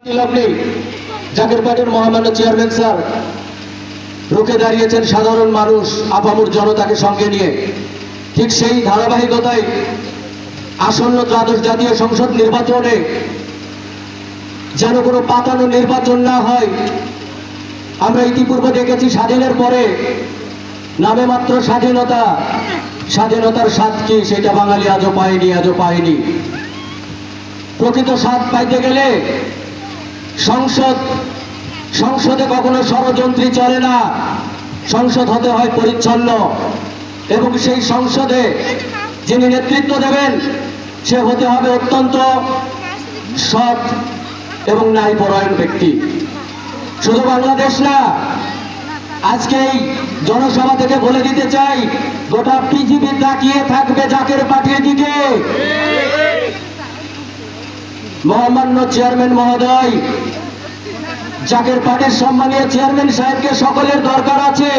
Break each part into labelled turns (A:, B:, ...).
A: জাকের পার্টির মহামান্য chairman sir রুখে দাঁড়িয়েছেন সাধারণ মানুষ আপামর জনতাকে সঙ্গে নিয়ে। ঠিক সেই ধারাবাহিকতায় আসন্ন দ্বাদশ জাতীয় সংসদ নির্বাচনে যেন কোনো পাতানো নির্বাচন না হয়। আমরা ইতিপূর্বে দেখেছি স্বাধীনের পরে নামে মাত্র স্বাধীনতা, স্বাধীনতার স্বাদ কি সেটা বাঙালি আজও পায়নি। প্রকৃত স্বাদ পাইতে গেলে সংসদে কখনো ষড়যন্ত্রী চলে না। সংসদ হতে হয় পরিচ্ছন্ন এবং সেই সংসদে যিনি নেতৃত্ব দেবেন সে হতে হবে অত্যন্ত সৎ এবং ন্যায়পরায়ণ ব্যক্তি। শুধু বাংলাদেশ না, আজকে এই জনসভা থেকে বলে দিতে চাই, গোটা পৃথিবী তাকিয়ে থাকবে জাকের পার্টির দিকে। মহামান্য চেয়ারম্যান মহোদয়, জাকের পার্টির সম্মানীয় চেয়ারম্যান সাহেবকে সকলের দরকার আছে।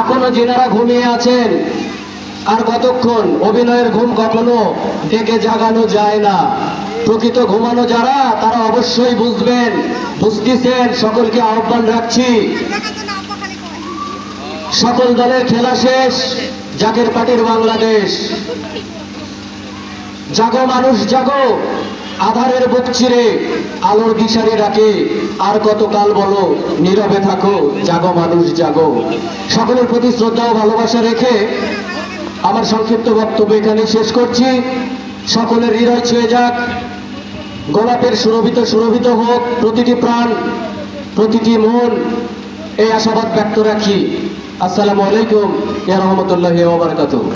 A: এখনো যেনারা ঘুমিয়ে আছেন, আর কতক্ষণ? অভিনয়ের ঘুম কখনো ডেকে জাগানো যায় না। প্রকৃত ঘুমানো যারা, তারা অবশ্যই বুঝতেছেন। সকলকে আহ্বান রাখছি, সকল দলের খেলা শেষ, জাকের পার্টির বাংলাদেশ। জাগো মানুষ জাগো, আধারের বুক চিরে আলোর দিশারি ডাকে, আর কতকাল বলো নীরবে থাকো, জাগো মানুষ জাগো। সকলের প্রতি শ্রদ্ধা ও ভালোবাসা রেখে আমার সংক্ষিপ্ত বক্তব্য এখানে শেষ করছি। সকলের হৃদয় ছুঁয়ে যাক, গোলাপের সুরভিত হোক প্রতিটি প্রাণ, প্রতিটি মন, এই আশাবাদ ব্যক্ত রাখি। আসসালামু আলাইকুম ওয়া রাহমাতুল্লাহি ওয়া বারাকাতুহু।